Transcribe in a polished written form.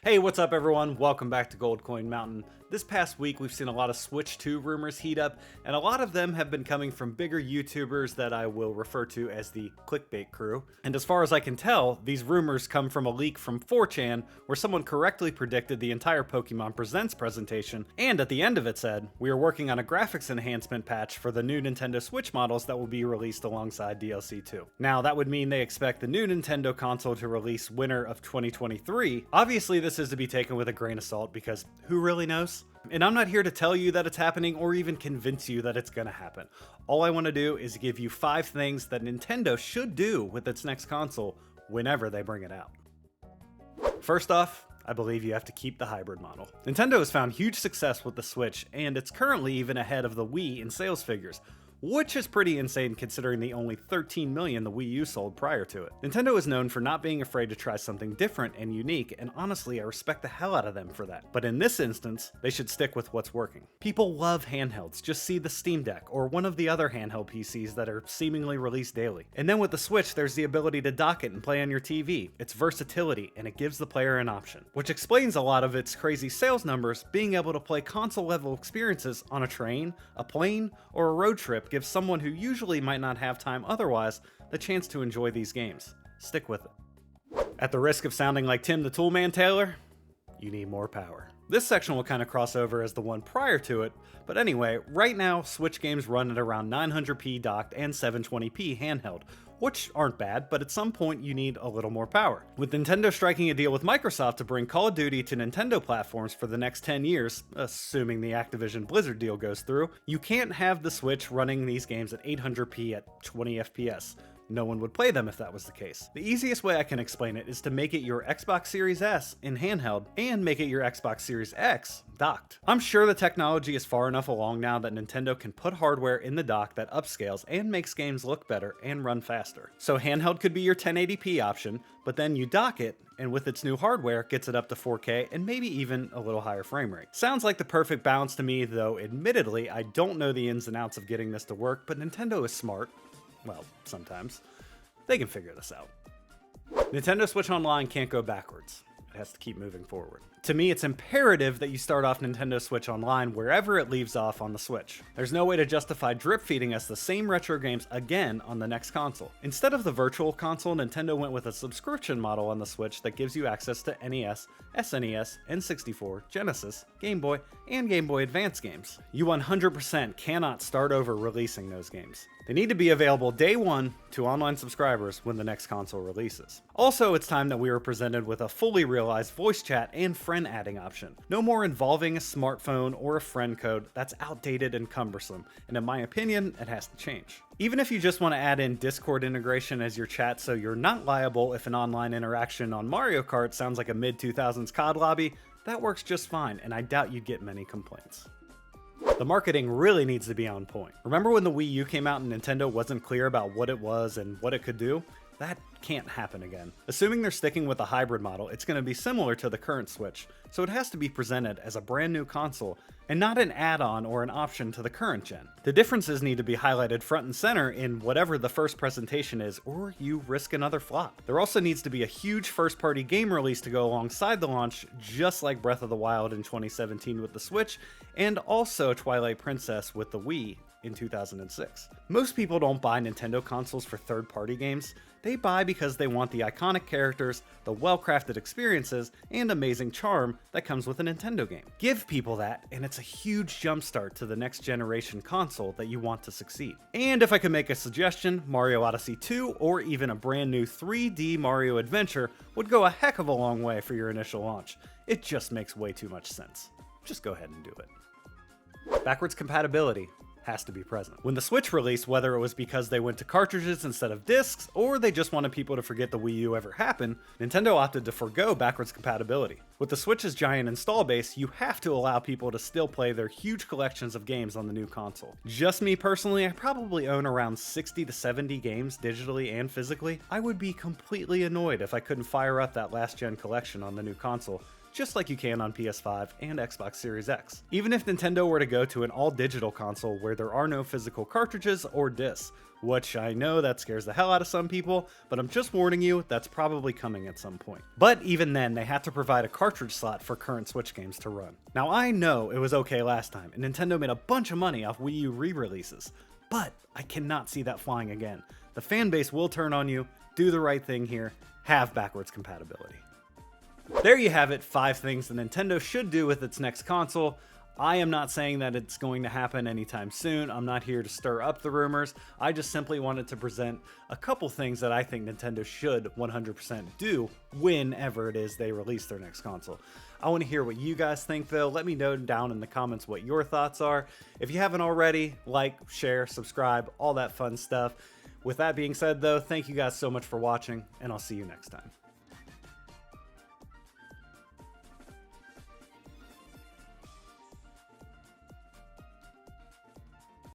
Hey, what's up everyone? Welcome back to Gold Coin Mountain. This past week we've seen a lot of Switch 2 rumors heat up, and a lot of them have been coming from bigger YouTubers that I will refer to as the clickbait crew. And as far as I can tell, these rumors come from a leak from 4chan where someone correctly predicted the entire Pokemon Presents presentation, and at the end of it said, "We are working on a graphics enhancement patch for the new Nintendo Switch models that will be released alongside DLC 2. Now that would mean they expect the new Nintendo console to release winter of 2023. Obviously this is to be taken with a grain of salt because who really knows? And I'm not here to tell you that it's happening or even convince you that it's gonna happen. All I want to do is give you 5 things that Nintendo should do with its next console whenever they bring it out. First off, I believe you have to keep the hybrid model. Nintendo has found huge success with the Switch, and it's currently even ahead of the Wii in sales figures, which is pretty insane considering the only 13 million the Wii U sold prior to it. Nintendo is known for not being afraid to try something different and unique, and honestly I respect the hell out of them for that. But in this instance, they should stick with what's working. People love handhelds, just see the Steam Deck or one of the other handheld PCs that are seemingly released daily. And then with the Switch there's the ability to dock it and play on your TV. It's versatility and it gives the player an option, which explains a lot of its crazy sales numbers. Being able to play console level experiences on a train, a plane, or a road trip gives someone who usually might not have time otherwise the chance to enjoy these games. Stick with it. At the risk of sounding like Tim the Toolman Taylor, you need more power. This section will kind of cross over as the one prior to it, but anyway, right now Switch games run at around 900p docked and 720p handheld, which aren't bad, but at some point you need a little more power. With Nintendo striking a deal with Microsoft to bring Call of Duty to Nintendo platforms for the next 10 years, assuming the Activision Blizzard deal goes through, you can't have the Switch running these games at 800p at 20 FPS. No one would play them if that was the case. The easiest way I can explain it is to make it your Xbox Series S in handheld and make it your Xbox Series X docked. I'm sure the technology is far enough along now that Nintendo can put hardware in the dock that upscales and makes games look better and run faster. So handheld could be your 1080p option, but then you dock it, and with its new hardware gets it up to 4K and maybe even a little higher frame rate. Sounds like the perfect balance to me, though admittedly I don't know the ins and outs of getting this to work, but Nintendo is smart. Well, sometimes. They can figure this out. Nintendo Switch Online can't go backwards. It has to keep moving forward. To me, it's imperative that you start off Nintendo Switch Online wherever it leaves off on the Switch. There's no way to justify drip feeding us the same retro games again on the next console. Instead of the virtual console, Nintendo went with a subscription model on the Switch that gives you access to NES, SNES, N64, Genesis, Game Boy, and Game Boy Advance games. You 100% cannot start over releasing those games. They need to be available day one to online subscribers when the next console releases. Also, it's time that we were presented with a fully realized voice chat and friend adding option. No more involving a smartphone or a friend code. That's outdated and cumbersome, and in my opinion, it has to change. Even if you just want to add in Discord integration as your chat so you're not liable if an online interaction on Mario Kart sounds like a mid-2000s COD lobby, that works just fine, and I doubt you'd get many complaints. The marketing really needs to be on point. Remember when the Wii U came out and Nintendo wasn't clear about what it was and what it could do? That can't happen again. Assuming they're sticking with a hybrid model, it's going to be similar to the current Switch, so it has to be presented as a brand new console and not an add-on or an option to the current gen. The differences need to be highlighted front and center in whatever the first presentation is, or you risk another flop. There also needs to be a huge first-party game release to go alongside the launch, just like Breath of the Wild in 2017 with the Switch, and also Twilight Princess with the Wii in 2006. Most people don't buy Nintendo consoles for third-party games. They buy because they want the iconic characters, the well-crafted experiences, and amazing charm that comes with a Nintendo game. Give people that, and it's a huge jumpstart to the next generation console that you want to succeed. And if I could make a suggestion, Mario Odyssey 2 or even a brand new 3D Mario Adventure would go a heck of a long way for your initial launch. It just makes way too much sense. Just go ahead and do it. Backwards compatibility has to be present. When the Switch released, whether it was because they went to cartridges instead of discs, or they just wanted people to forget the Wii U ever happened, Nintendo opted to forgo backwards compatibility. With the Switch's giant install base, you have to allow people to still play their huge collections of games on the new console. Just me personally, I probably own around 60 to 70 games digitally and physically. I would be completely annoyed if I couldn't fire up that last gen collection on the new console, just like you can on PS5 and Xbox Series X. Even if Nintendo were to go to an all-digital console where there are no physical cartridges or discs, which I know that scares the hell out of some people, but I'm just warning you, that's probably coming at some point. But even then, they have to provide a cartridge slot for current Switch games to run. Now I know it was okay last time, and Nintendo made a bunch of money off Wii U re-releases, but I cannot see that flying again. The fan base will turn on you, do the right thing here, have backwards compatibility. There you have it, 5 things that Nintendo should do with its next console. I am not saying that it's going to happen anytime soon. I'm not here to stir up the rumors. I just simply wanted to present a couple things that I think Nintendo should 100% do whenever it is they release their next console. I want to hear what you guys think though. Let me know down in the comments what your thoughts are. If you haven't already, like, share, subscribe, all that fun stuff. With that being said though, thank you guys so much for watching, and I'll see you next time.